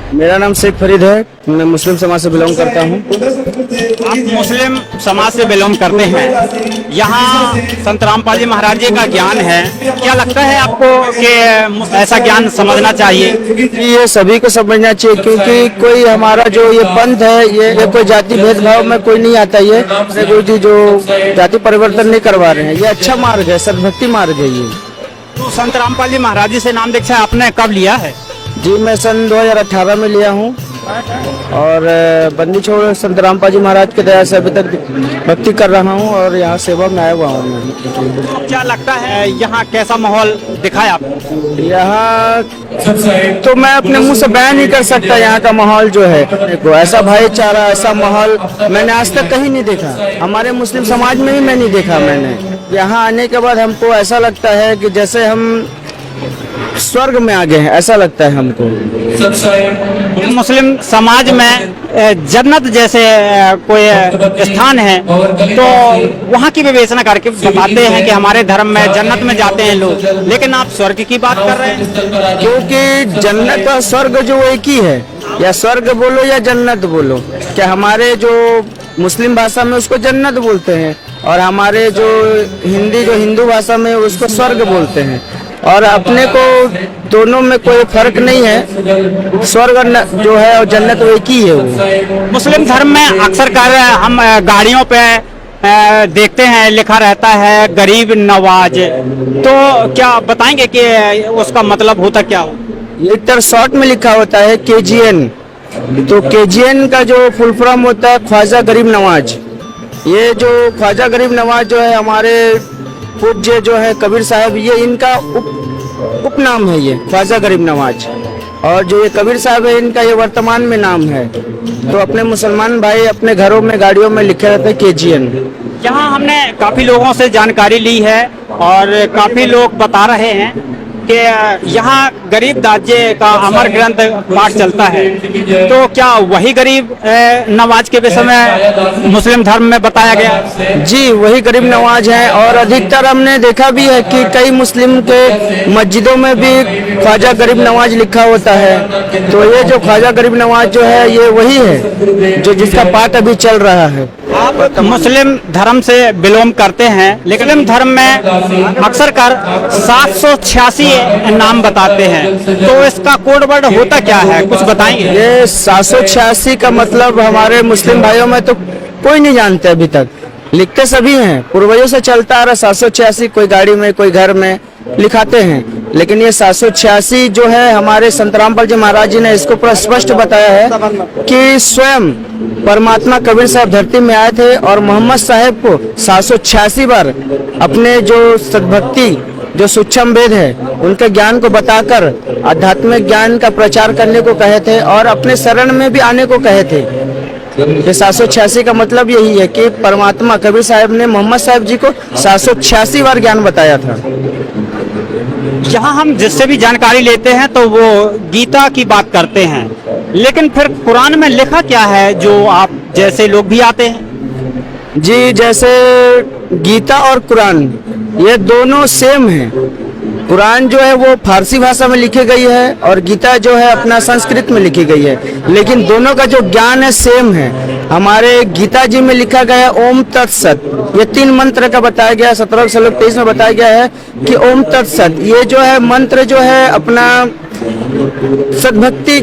मेरा नाम शेख फरीद है। मैं मुस्लिम समाज से बिलोंग करता हूँ। आप मुस्लिम समाज से बिलोंग करते हैं, यहाँ संत रामपाल जी महाराज जी का ज्ञान है, क्या लगता है आपको कि ऐसा ज्ञान समझना चाहिए? ये सभी को समझना चाहिए, क्योंकि कोई हमारा जो ये पंथ है, ये कोई जाति भेदभाव में कोई नहीं आता। ये गुरु जी जो जाति परिवर्तन नहीं करवा रहे हैं, ये अच्छा मार्ग है, सद्भक्ति मार्ग है ये। तो संत रामपाल जी महाराज जी से नाम दीक्षा आपने कब लिया है? जी मैं सन 2018 में लिया हूँ और बंदी छोड़ संत रामपाल जी महाराज के दया से अभी तक भक्ति कर रहा हूँ और यहाँ सेवा में आया हुआ हूँ। क्या लगता है यहाँ कैसा माहौल दिखाया आपको? यहाँ तो मैं अपने मुंह से बयान नहीं कर सकता। यहाँ का माहौल जो है, देखो ऐसा भाईचारा, ऐसा माहौल मैंने आज तक कहीं नहीं देखा। हमारे मुस्लिम समाज में भी मैं नहीं देखा। मैंने यहाँ आने के बाद हमको ऐसा लगता है कि जैसे हम स्वर्ग में आ गए हैं, ऐसा लगता है हमको। मुस्लिम समाज में जन्नत जैसे कोई स्थान है, तो वहाँ की विवेचना करके बताते हैं कि हमारे धर्म में जन्नत में जाते हैं लोग, लेकिन आप स्वर्ग की बात कर रहे हैं। क्योंकि जन्नत और स्वर्ग जो एक ही है, या स्वर्ग बोलो या जन्नत बोलो। क्या हमारे जो मुस्लिम भाषा में उसको जन्नत बोलते हैं और हमारे जो हिंदू भाषा में उसको स्वर्ग बोलते हैं, और अपने को दोनों में कोई फर्क नहीं है। स्वर्ग जो है और जन्नत वो एक ही है। वो मुस्लिम धर्म में अक्सर कर हम गाड़ियों पे देखते हैं लिखा रहता है गरीब नवाज, तो क्या बताएंगे कि उसका मतलब होता क्या हो? ये इधर शॉर्ट में लिखा होता है KGN। तो KGN का जो फुल फॉर्म होता है ख्वाजा गरीब नवाज। ये जो ख्वाजा गरीब नवाज जो है हमारे पूज्य जो है कबीर साहब, ये इनका उपनाम है, ये ख्वाजा गरीब नवाज। और जो ये कबीर साहब है, इनका ये वर्तमान में नाम है। तो अपने मुसलमान भाई अपने घरों में गाड़ियों में लिखे रहते हैं KGN। यहाँ हमने काफी लोगों से जानकारी ली है और काफी लोग बता रहे हैं कि यहाँ गरीब दाजे का अमर ग्रंथ पाठ चलता है, तो क्या वही गरीब नवाज के विषय में मुस्लिम धर्म में बताया गया? जी वही गरीब नवाज हैं, और अधिकतर हमने देखा भी है कि कई मुस्लिम के मस्जिदों में भी ख्वाजा गरीब नवाज लिखा होता है। तो ये जो ख्वाजा गरीब नवाज जो है, ये वही है जो जिसका पाठ अभी चल रहा है। आप मुस्लिम धर्म से बिलोंग करते हैं, लेकिन मुस्लिम धर्म में अक्सर कर 786 नाम बताते हैं, तो इसका कोड वर्ड होता क्या है, कुछ बताएंगे? ये 786 का मतलब हमारे मुस्लिम भाइयों में तो कोई नहीं जानते अभी तक। लिखते सभी हैं, पूर्वजों से चलता आ रहा 786, कोई गाड़ी में कोई घर में लिखाते हैं। लेकिन ये 786 जो है, हमारे संत रामपाल जी महाराज जी ने इसको पूरा स्पष्ट बताया है कि स्वयं परमात्मा कबीर साहब धरती में आए थे और मोहम्मद साहब को 786 बार अपने जो सद्भक्ति जो सूक्ष्म वेद है उनके ज्ञान को बताकर आध्यात्मिक ज्ञान का प्रचार करने को कहे थे और अपने शरण में भी आने को कहे थे। ये 786 का मतलब यही है कि परमात्मा कबीर साहब ने मोहम्मद साहब जी को 786 बार ज्ञान बताया था। यहाँ हम जिससे भी जानकारी लेते हैं तो वो गीता की बात करते हैं, लेकिन फिर कुरान में लिखा क्या है जो आप जैसे लोग भी आते हैं? जी जैसे गीता और कुरान ये दोनों सेम है। कुरान जो है वो फारसी भाषा में लिखी गई है और गीता जो है अपना संस्कृत में लिखी गई है, लेकिन दोनों का जो ज्ञान है सेम है। हमारे गीता जी में लिखा गया ओम तत्सत, ये 3 मंत्र का बताया गया, 17 श्लोक 23 में बताया गया है कि ओम तत्सत ये जो है मंत्र जो है अपना सद्भक्ति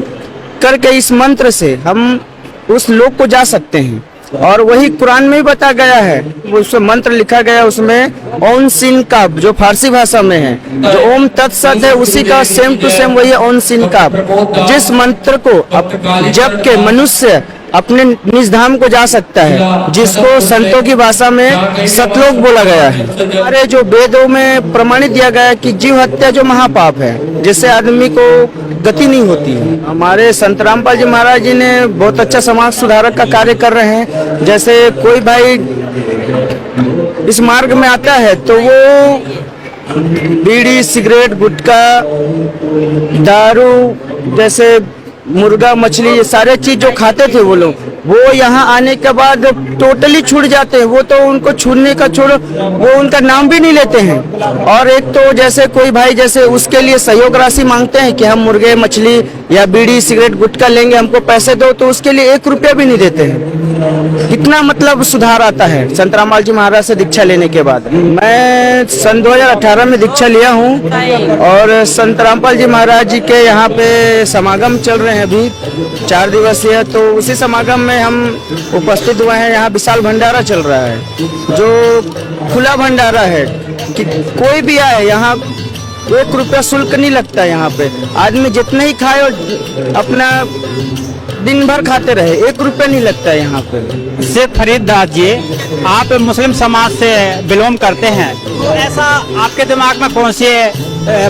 करके इस मंत्र से हम उस लोक को जा सकते हैं। और वही कुरान में भी बताया गया है, उसमें मंत्र लिखा गया है उसमें ओम सिन काफ, जो फारसी भाषा में है। जो ओम तत्सत है उसी का सेम टू सेम वही ओम सिन काफ, जिस मंत्र को जब के मनुष्य अपने निज धाम को जा सकता है, जिसको संतों की भाषा में सतलोक बोला गया है। हमारे जो वेदों में प्रमाणित दिया गया है कि जीव हत्या जो महापाप है, जिससे आदमी को गति नहीं होती है। हमारे संत रामपाल जी महाराज जी ने बहुत अच्छा समाज सुधारक का कार्य कर रहे हैं। जैसे कोई भाई इस मार्ग में आता है तो वो बीड़ी, सिगरेट, गुटखा, दारू, जैसे मुर्गा, मछली, ये सारे चीज जो खाते थे वो लोग, वो यहाँ आने के बाद टोटली छूट जाते हैं। वो तो उनको छूटने का छोड़ो, वो उनका नाम भी नहीं लेते हैं। और एक तो जैसे कोई भाई जैसे उसके लिए सहयोग राशि मांगते हैं कि हम मुर्गे मछली या बीड़ी सिगरेट गुटखा लेंगे, हमको पैसे दो, तो उसके लिए 1 रुपया भी नहीं देते हैं। कितना मतलब सुधार आता है संत रामपाल जी महाराज से दीक्षा लेने के बाद। मैं सन 2018 में दीक्षा लिया हूँ और संत रामपाल जी महाराज जी के यहाँ पे समागम चल रहे हैं अभी 4 दिवसीय। तो उसी समागम में हम उपस्थित हुए हैं। यहाँ विशाल भंडारा चल रहा है, जो खुला भंडारा है कि कोई भी आए, यहाँ 1 रुपया शुल्क नहीं लगता। यहाँ पे आदमी जितने ही खाए और अपना दिन भर खाते रहे, 1 रुपया नहीं लगता है यहाँ पे। शेख फरीदास जी, आप मुस्लिम समाज से बिलोंग करते हैं, तो ऐसा आपके दिमाग में कौन सी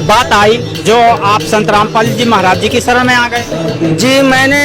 बात आई जो आप संत रामपाल जी महाराज जी की शरण में आ गए? जी, मैंने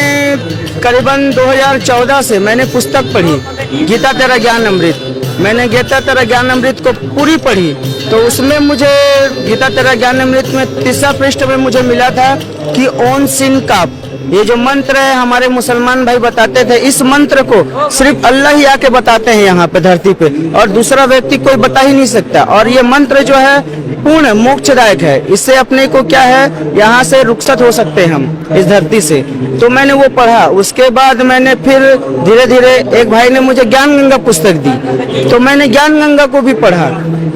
करीबन 2014 से मैंने पुस्तक पढ़ी गीता तेरा ज्ञान अमृत। मैंने गीता तेरा ज्ञान अमृत को पूरी पढ़ी, तो उसमें मुझे गीता तेरा ज्ञान अमृत में 3रा पृष्ठ में मुझे मिला था कि ओम सिन काप, ये जो मंत्र है हमारे मुसलमान भाई बताते थे, इस मंत्र को सिर्फ अल्लाह ही आके बताते हैं यहाँ पे धरती पे, और दूसरा व्यक्ति कोई बता ही नहीं सकता। और ये मंत्र जो है पूर्ण मोक्षदायक है। इससे अपने को क्या है, यहाँ से रुखसत हो सकते हैं हम इस धरती से। तो मैंने वो पढ़ा। उसके बाद मैंने फिर धीरे धीरे एक भाई ने मुझे ज्ञान गंगा पुस्तक दी, तो मैंने ज्ञान गंगा को भी पढ़ा।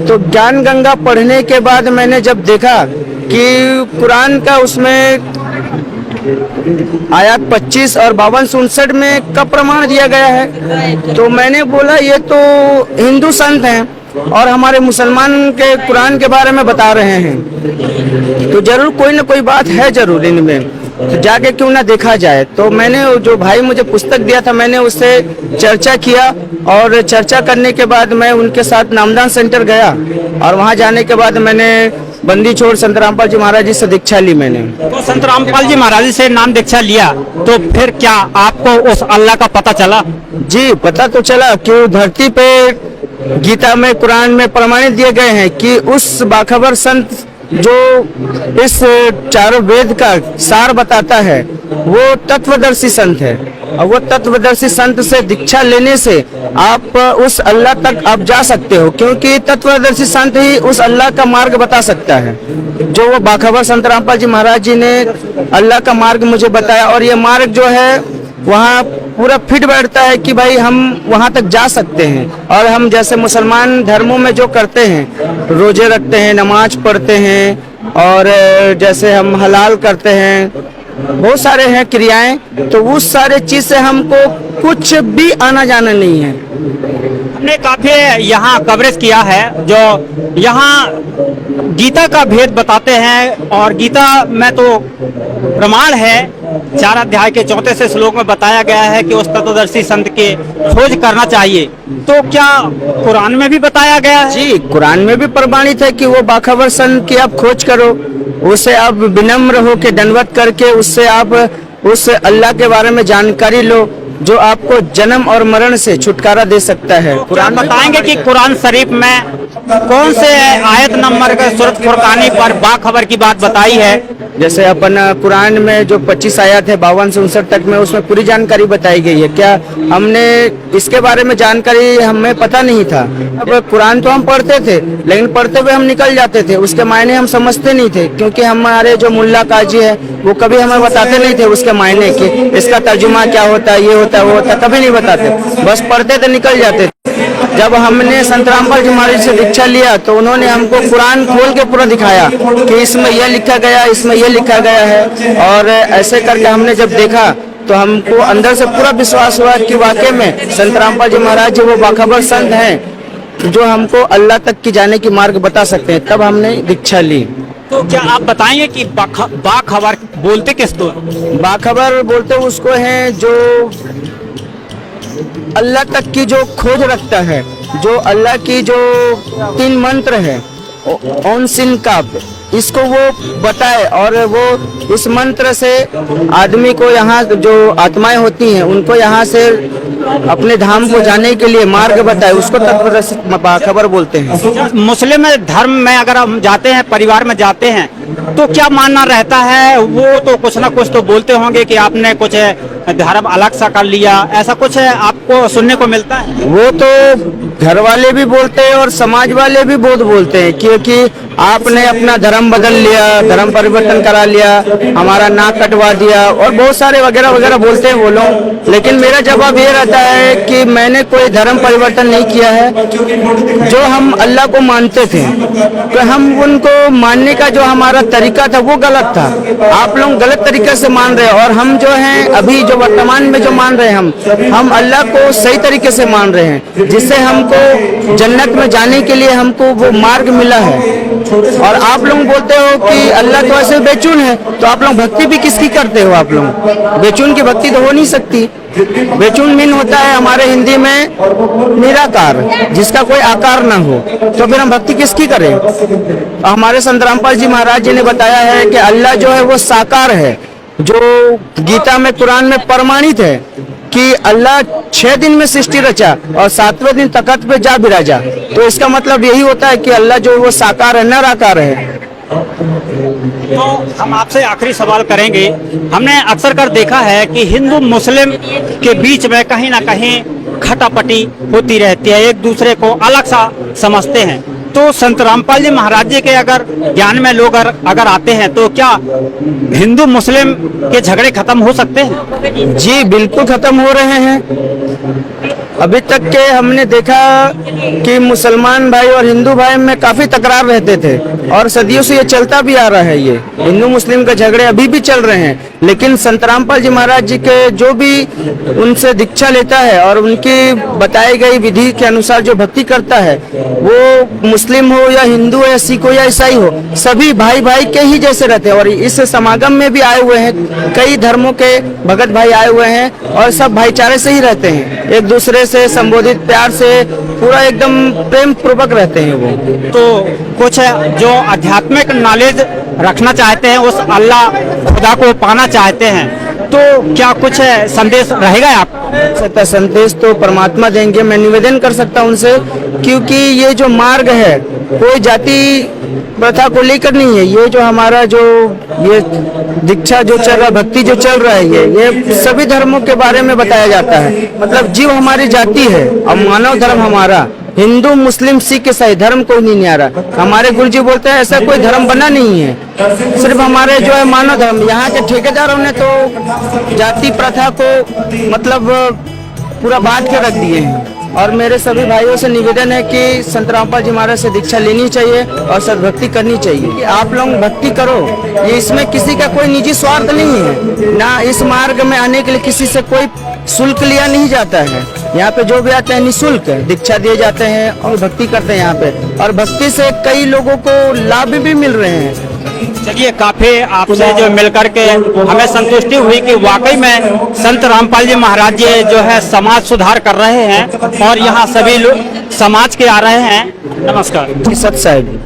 तो ज्ञान गंगा पढ़ने के बाद मैंने जब देखा कि कुरान का उसमें आयत 25 और 52-59 में का प्रमाण दिया गया है, तो मैंने बोला ये तो हिंदू संत हैं और हमारे मुसलमान के कुरान के बारे में बता रहे हैं, तो जरूर कोई ना कोई बात है जरूर इनमें, तो जाके क्यों ना देखा जाए। तो मैंने जो भाई मुझे पुस्तक दिया था, मैंने उससे चर्चा किया और चर्चा करने के बाद मैं उनके साथ नामदान सेंटर गया और वहां जाने के बाद मैंने बंदी छोड़ संत रामपाल जी महाराज जी से दीक्षा ली मैंने। तो संत रामपाल जी महाराज जी से नाम दीक्षा लिया, तो फिर क्या आपको उस अल्लाह का पता चला? जी, पता तो चला कि धरती पे गीता में कुरान में प्रमाणित दिए गए हैं कि उस बाखबर संत जो इस चारों वेद का सार बताता है वो तत्वदर्शी संत है। और वो तत्वदर्शी संत से दीक्षा लेने से आप उस अल्लाह तक आप जा सकते हो, क्योंकि तत्वदर्शी संत ही उस अल्लाह का मार्ग बता सकता है। जो वो बाखबर संत रामपाल जी महाराज जी ने अल्लाह का मार्ग मुझे बताया, और ये मार्ग जो है वहाँ पूरा फिट बैठता है कि भाई हम वहाँ तक जा सकते हैं। और हम जैसे मुसलमान धर्मों में जो करते हैं, रोजे रखते हैं, नमाज पढ़ते हैं, और जैसे हम हलाल करते हैं, बहुत सारे हैं क्रियाएं, तो उस सारे चीज से हमको कुछ भी आना जाना नहीं है। हमने काफी यहाँ कवरेज किया है, जो यहाँ गीता का भेद बताते हैं, और गीता में तो प्रमाण है 4 अध्याय के 4 से श्लोक में बताया गया है कि उस तत्वदर्शी संत के खोज करना चाहिए। तो क्या कुरान में भी बताया गया है? जी, कुरान में भी प्रमाणित है कि वो बाखबर संत की आप खोज करो, उससे आप विनम्र हो के दंडवत करके उससे आप उस अल्लाह के बारे में जानकारी लो, जो आपको जन्म और मरण से छुटकारा दे सकता है। कुरान बताएंगे कि कुरान शरीफ में कौन से आयत नंबर के सूरत फुरकानी पर बाखबर की बात बताई है? जैसे अपन कुरान में जो 25 आयत है 52 से 59 तक में, उसमें पूरी जानकारी बताई गई है। क्या हमने इसके बारे में जानकारी हमें पता नहीं था। अब कुरान तो हम पढ़ते थे, लेकिन पढ़ते हुए हम निकल जाते थे, उसके मायने हम समझते नहीं थे, क्योंकि हमारे जो मुल्ला काजी है वो कभी हमें बताते नहीं थे उसके मायने कि इसका तर्जुमा क्या होता है, ये होता है, वो होता है, कभी नहीं बताते, बस पढ़ते थे निकल जाते थे। जब हमने संत रामपाल जी महाराज से दीक्षा लिया तो उन्होंने हमको कुरान खोल के पूरा दिखाया कि इसमें यह लिखा गया, इसमें यह लिखा गया है, और ऐसे करके हमने जब देखा तो हमको अंदर से पूरा विश्वास हुआ कि वाकई में संत रामपाल जी महाराज जी वो बाखबर संत हैं जो हमको अल्लाह तक की जाने की मार्ग बता सकते हैं। तब हमने दीक्षा ली। तो क्या आप बताएंगे कि बाखबर बोलते किसको? बाखबर बोलते उसको हैं जो अल्लाह तक की जो खोज रखता है, जो अल्लाह की जो 3 मंत्र है ओम सिन काप, इसको वो बताए, और वो इस मंत्र से आदमी को यहाँ जो आत्माएं होती हैं उनको यहाँ से अपने धाम को जाने के लिए मार्ग बताए, उसको तत्वदर्शी बाखबर बोलते हैं। मुस्लिम धर्म में अगर हम जाते हैं, परिवार में जाते हैं, तो क्या मानना रहता है? वो तो कुछ ना कुछ तो बोलते होंगे कि आपने कुछ धर्म अलग सा कर लिया, ऐसा कुछ आपको सुनने को मिलता है? वो तो घर वाले भी बोलते हैं और समाज वाले भी बहुत बोलते हैं, क्योंकि आपने अपना धर्म बदल लिया, धर्म परिवर्तन करा लिया, हमारा नाक कटवा दिया और बहुत सारे वगैरह वगैरह बोलते हैं वो लोग। लेकिन मेरा जवाब ये रहता है कि मैंने कोई धर्म परिवर्तन नहीं किया है। जो हम अल्लाह को मानते थे तो हम उनको मानने का जो हमारा तरीका था वो गलत था। आप लोग गलत तरीके से मान रहे हैं और हम जो हैं अभी जो वर्तमान में जो मान रहे हैं हम अल्लाह को सही तरीके से मान रहे हैं, जिससे हमको जन्नत में जाने के लिए हमको वो मार्ग मिला है। और आप लोग बोलते हो कि अल्लाह तो ऐसे बेचून है, तो आप लोग भक्ति भी किसकी करते हो? आप लोग बेचून की भक्ति तो हो नहीं सकती। बेचून मीन होता है हमारे हिंदी में निराकार, जिसका कोई आकार ना हो, तो फिर हम भक्ति किसकी करें? हमारे संत रामपाल जी महाराज जी ने बताया है कि अल्लाह जो है वो साकार है, जो गीता में कुरान में प्रमाणित है कि अल्लाह 6 दिन में सृष्टि रचा और 7वें दिन तख्त पे जा बिराजा। तो इसका मतलब यही होता है कि अल्लाह जो वो साकार है, निराकार है। तो हम आपसे आखिरी सवाल करेंगे। हमने अक्सर कर देखा है कि हिंदू मुस्लिम के बीच में कहीं ना कहीं खटापटी होती रहती है, एक दूसरे को अलग सा समझते हैं। तो संत रामपाल जी महाराज जी के अगर ज्ञान में लोग अगर आते हैं तो क्या हिंदू मुस्लिम के झगड़े खत्म हो सकते हैं? जी बिल्कुल खत्म हो रहे हैं। अभी तक के हमने देखा कि मुसलमान भाई और हिंदू भाई में काफी तकरार रहते थे और सदियों से ये चलता भी आ रहा है। ये हिंदू मुस्लिम के झगड़े अभी भी चल रहे हैं, लेकिन संत रामपाल जी महाराज जी के जो भी उनसे दीक्षा लेता है और उनकी बताई गई विधि के अनुसार जो भक्ति करता है, वो मुस्लिम हो या हिंदू हो या सिख हो या ईसाई हो, सभी भाई भाई के ही जैसे रहते हैं। और इस समागम में भी आए हुए हैं कई धर्मों के भगत भाई आए हुए हैं और सब भाईचारे से ही रहते हैं, एक दूसरे से संबोधित प्यार से पूरा एकदम प्रेम पूर्वक रहते हैं वो। तो कुछ जो आध्यात्मिक नॉलेज रखना चाहते हैं, उस अल्लाह खुदा को पाना चाहते हैं, तो क्या कुछ संदेश रहेगा आप? सकता संदेश तो परमात्मा देंगे। मैं निवेदन कर सकता हूं उनसे, क्योंकि ये जो मार्ग है कोई जाति प्रथा को लेकर नहीं है। ये जो हमारा जो ये दीक्षा जो चल रहा, भक्ति जो चल रहा है, ये सभी धर्मों के बारे में बताया जाता है। मतलब जीव हमारी जाति है और मानव धर्म हमारा। हिंदू मुस्लिम सिख ईसाई धर्म कोई नहीं न्यारा। हमारे गुरु जी बोलते हैं ऐसा कोई धर्म बना नहीं है, सिर्फ हमारे जो है मानव धर्म। यहाँ के ठेकेदारों ने तो जाति प्रथा को मतलब पूरा बांट के रख दिए हैं। और मेरे सभी भाइयों से निवेदन है कि संत रामपाल जी महाराज से दीक्षा लेनी चाहिए और सद्भक्ति करनी चाहिए। कि आप लोग भक्ति करो, ये इसमें किसी का कोई निजी स्वार्थ नहीं है ना। इस मार्ग में आने के लिए किसी से कोई शुल्क लिया नहीं जाता है। यहाँ पे जो भी आते हैं निःशुल्क दीक्षा दिए जाते हैं और भक्ति करते हैं यहाँ पे, और भक्ति से कई लोगों को लाभ भी मिल रहे हैं। चलिए, काफी आपसे जो मिलकर के हमें संतुष्टि हुई कि वाकई में संत रामपाल जी महाराज जी जो है समाज सुधार कर रहे हैं और यहाँ सभी लोग समाज के आ रहे हैं। नमस्कार। सत साहिब।